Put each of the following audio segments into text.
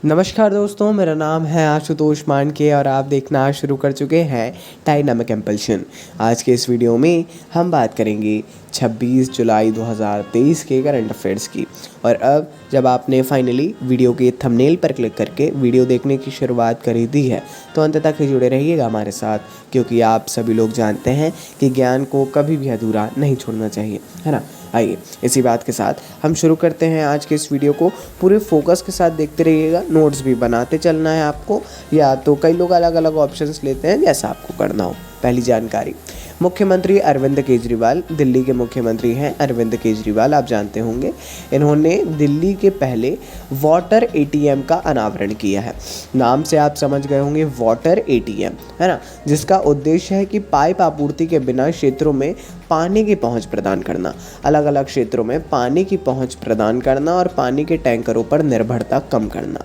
नमस्कार दोस्तों, मेरा नाम है आशुतोष मानके और आप देखना शुरू कर चुके हैं डायनामिक इम्पल्शन। आज के इस वीडियो में हम बात करेंगे 26 जुलाई 2023 के करंट अफेयर्स की। और अब जब आपने फाइनली वीडियो के थंबनेल पर क्लिक करके वीडियो देखने की शुरुआत कर दी है तो अंत तक ही जुड़े रहिएगा हमारे साथ, क्योंकि आप सभी लोग जानते हैं कि ज्ञान को कभी भी अधूरा नहीं छोड़ना चाहिए, है ना। आइए इसी बात के साथ हम शुरू करते हैं आज के इस वीडियो को। पूरे फोकस के साथ देखते रहिएगा, नोट्स भी बनाते चलना है आपको, या तो कई लोग अलग अलग ऑप्शंस लेते हैं, जैसा आपको करना हो। पहली जानकारी, मुख्यमंत्री अरविंद केजरीवाल, दिल्ली के मुख्यमंत्री हैं अरविंद केजरीवाल, आप जानते होंगे। इन्होंने दिल्ली के पहले वाटर एटीएम का अनावरण किया है। नाम से आप समझ गए होंगे, वाटर एटीएम, है ना, जिसका उद्देश्य है कि पाइप आपूर्ति के बिना क्षेत्रों में पानी की पहुंच प्रदान करना, अलग अलग क्षेत्रों में पानी की पहुंच प्रदान करना और पानी के टैंकरों पर निर्भरता कम करना।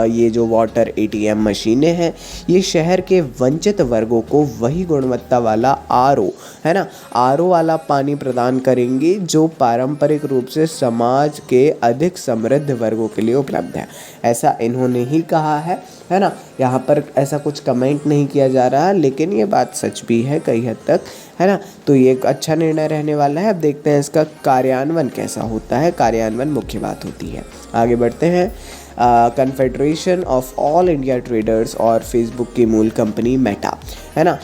ये जो वाटर एटीएम मशीनें हैं, ये शहर के वंचित वर्गों को वही गुणवत्ता वाला आरओ, है ना, आरओ वाला पानी प्रदान करेंगे जो पारंपरिक रूप से समाज के अधिक समृद्ध वर्गों के लिए उपलब्ध है। ऐसा इन्होंने ही कहा है ना। यहाँ पर ऐसा कुछ कमेंट नहीं किया जा रहा, लेकिन ये बात सच भी है कई हद तक, है ना। तो ये एक अच्छा निर्णय रहने वाला है। अब देखते हैं इसका कार्यान्वयन कैसा होता है। कार्यान्वयन मुख्य बात होती है। आगे बढ़ते हैं। Confederation of all India traders और फेसबुक की मूल कंपनी मेटा, है ना।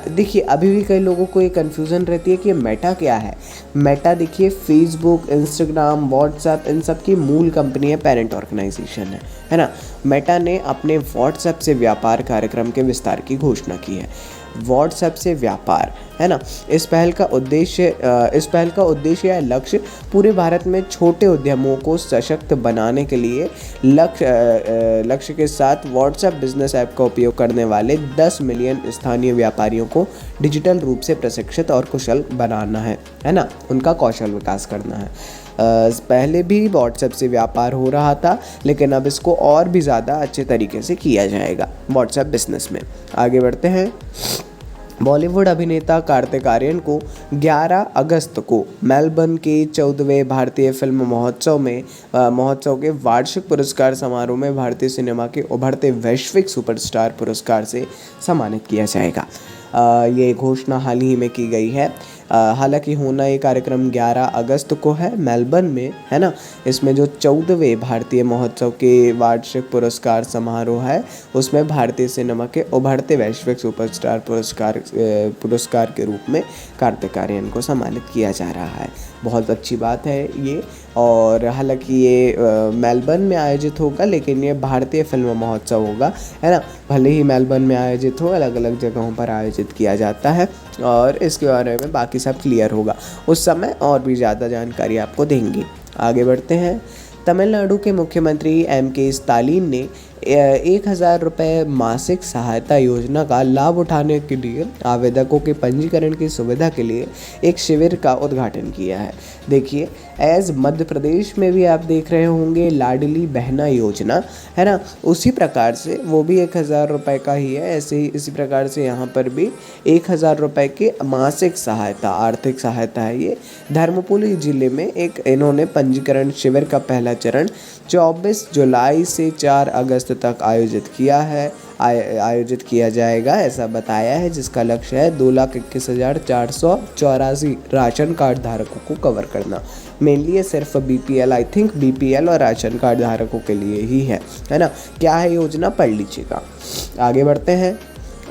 देखिए, अभी भी कई लोगों को ये कन्फ्यूज़न रहती है कि मेटा क्या है। मेटा देखिए, फेसबुक, इंस्टाग्राम, व्हाट्सएप, इन सब की मूल कंपनी है, पेरेंट ऑर्गेनाइजेशन है ना। मेटा ने अपने व्हाट्सएप से व्यापार कार्यक्रम के विस्तार की घोषणा की है। व्हाट्सएप से व्यापार, है ना। इस पहल का उद्देश्य या लक्ष्य पूरे भारत में छोटे उद्यमों को सशक्त बनाने के लिए लक्ष्य के साथ व्हाट्सएप बिजनेस ऐप का उपयोग करने वाले 10 मिलियन स्थानीय व्यापारियों को डिजिटल रूप से प्रशिक्षित और कुशल बनाना है ना, उनका कौशल विकास करना है। पहले भी व्हाट्सएप से व्यापार हो रहा था, लेकिन अब इसको और भी ज़्यादा अच्छे तरीके से किया जाएगा व्हाट्सएप बिजनेस में। आगे बढ़ते हैं। बॉलीवुड अभिनेता कार्तिक आर्यन को 11 अगस्त को मेलबर्न के 14वें भारतीय फिल्म महोत्सव के वार्षिक पुरस्कार समारोह में भारतीय सिनेमा के उभरते वैश्विक सुपरस्टार पुरस्कार से सम्मानित किया जाएगा। ये घोषणा हाल ही में की गई है। हालांकि होना ये कार्यक्रम 11 अगस्त को है मेलबर्न में, है ना। इसमें जो 14वें भारतीय महोत्सव के वार्षिक पुरस्कार समारोह है, उसमें भारतीय सिनेमा के उभरते वैश्विक सुपरस्टार पुरस्कार के रूप में कार्तिक आर्यन को सम्मानित किया जा रहा है। बहुत अच्छी बात है ये। और हालांकि ये मेलबर्न में आयोजित होगा, लेकिन ये भारतीय फिल्म महोत्सव होगा, है ना। भले ही मेलबर्न में आयोजित हो, अलग अलग जगहों पर आयोजित किया जाता है, और इसके बारे में बाकी सब क्लियर होगा उस समय, और भी ज़्यादा जानकारी आपको देंगे। आगे बढ़ते हैं। तमिलनाडु के मुख्यमंत्री M.K. स्टालिन ने 1,000 रुपये मासिक सहायता योजना का लाभ उठाने के लिए आवेदकों के पंजीकरण की सुविधा के लिए एक शिविर का उद्घाटन किया है। देखिए, एज मध्य प्रदेश में भी आप देख रहे होंगे लाडली बहना योजना, है ना, उसी प्रकार से वो भी 1,000 रुपये का ही है। ऐसे ही इसी प्रकार से यहाँ पर भी 1,000 रुपये की मासिक सहायता, आर्थिक सहायता है ये। धर्मपुरी जिले में एक इन्होंने पंजीकरण शिविर का पहला चरण 24 जुलाई से 4 अगस्त तक आयोजित किया जाएगा, ऐसा बताया है, जिसका लक्ष्य है 2,21,484 राशन कार्ड धारकों को कवर करना। मेनली ये सिर्फ BPL, आई थिंक BPL और राशन कार्ड धारकों के लिए ही है ना। क्या है योजना, पढ़ लीजिएगा। आगे बढ़ते हैं।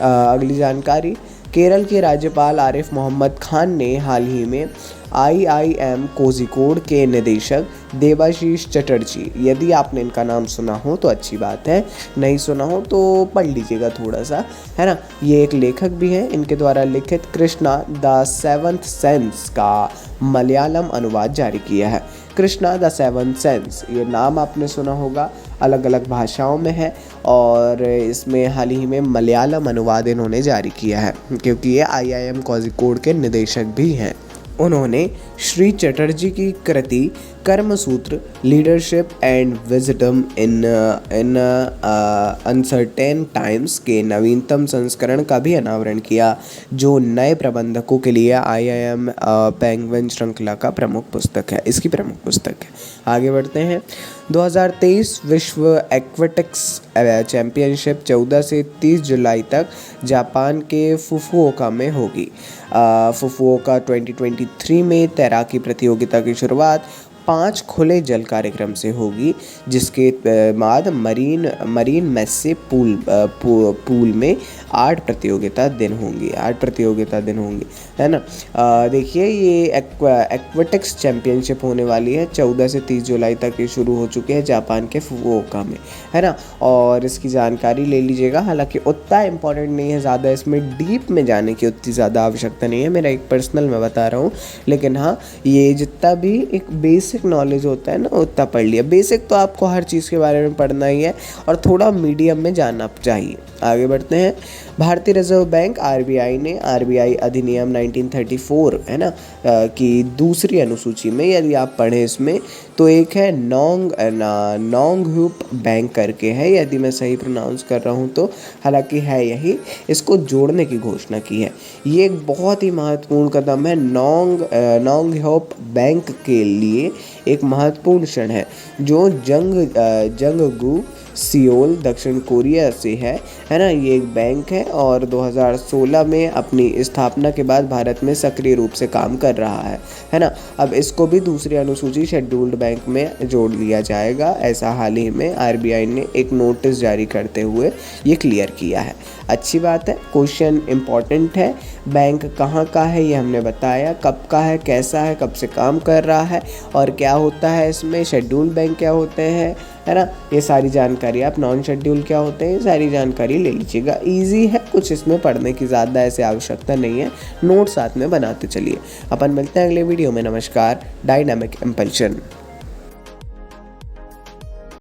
अगली जानकारी, केरल के राज्यपाल आरिफ मोहम्मद खान ने हाल ही में IIM कोझिकोड के निदेशक देवाशीष चटर्जी, यदि आपने इनका नाम सुना हो तो अच्छी बात है, नहीं सुना हो तो पढ़ लीजिएगा थोड़ा सा, है ना। ये एक लेखक भी हैं। इनके द्वारा लिखित कृष्णा द सेवंथ सेंस का मलयालम अनुवाद जारी किया है। कृष्णा द सेवंथ सेंस, ये नाम आपने सुना होगा, अलग अलग भाषाओं में है, और इसमें हाल ही में मलयालम अनुवाद इन्होंने जारी किया है, क्योंकि ये IIM कोझिकोड के निदेशक भी हैं। उन्होंने श्री चटर्जी की कृति Karmasutra leadership and wisdom in uncertain times के नवीनतम संस्करण का भी अनावरण किया, जो नए प्रबंधकों के लिए IIM पेंगुइन श्रृंखला का प्रमुख पुस्तक है, इसकी प्रमुख पुस्तक है। आगे बढ़ते हैं। 2023 विश्व एक्वेटिक्स चैंपियनशिप 14 से 30 जुलाई तक जापान के फुकुओका में होगी। फुकुओका 2023 में तैराकी प्रतियोगिता की शुरुआत 5 खुले जल कार्यक्रम से होगी, जिसके बाद मरीन मेस से पूल में 8 प्रतियोगिता दिन होंगी, है ना। देखिए ये एक्वेटिक्स चैंपियनशिप होने वाली है 14 से 30 जुलाई तक ये शुरू हो चुके हैं जापान के फुकुओका में, है ना। और इसकी जानकारी ले लीजिएगा। हालांकि उतना इम्पोर्टेंट नहीं है, ज़्यादा इसमें डीप में जाने की उतनी ज़्यादा आवश्यकता नहीं है, मेरा एक पर्सनल मैं बता रहा हूँ। लेकिन हाँ, ये जितना भी एक बेसिक नॉलेज होता है ना उतना पढ़ लिया। बेसिक तो आपको हर चीज़ के बारे में पढ़ना ही है और थोड़ा मीडियम में जानना चाहिए। आगे बढ़ते हैं। भारतीय रिजर्व बैंक आरबीआई ने आरबीआई अधिनियम 1934, है ना, की दूसरी अनुसूची में यदि आप पढ़ें इसमें तो एक है नोंगह्यूप बैंक करके है, यदि मैं सही प्रोनाउंस कर रहा हूँ तो, हालांकि है यही, इसको जोड़ने की घोषणा की है। ये एक बहुत ही महत्वपूर्ण कदम है। नोंगह्यूप बैंक के लिए एक महत्वपूर्ण क्षण है जो जंगगू सियोल दक्षिण कोरिया से है ना। ये एक बैंक है और 2016 में अपनी स्थापना के बाद भारत में सक्रिय रूप से काम कर रहा है ना। अब इसको भी दूसरी अनुसूची शेड्यूल्ड बैंक में जोड़ लिया जाएगा, ऐसा हाल ही में आरबीआई ने एक नोटिस जारी करते हुए ये क्लियर किया है। अच्छी बात है। क्वेश्चन इम्पॉर्टेंट है। बैंक कहाँ का है ये हमने बताया, कब का है, कैसा है, कब से काम कर रहा है और क्या होता है इसमें, शेड्यूल्ड बैंक क्या होते हैं, है ना। ये सारी जानकारी, आप नॉन शेड्यूल क्या होते हैं, ये सारी जानकारी ले लीजिएगा। इजी है, कुछ इसमें पढ़ने की ज़्यादा ऐसे आवश्यकता नहीं है, नोट साथ में बनाते चलिए। अपन मिलते हैं अगले वीडियो में। नमस्कार। Dynamic impulsion.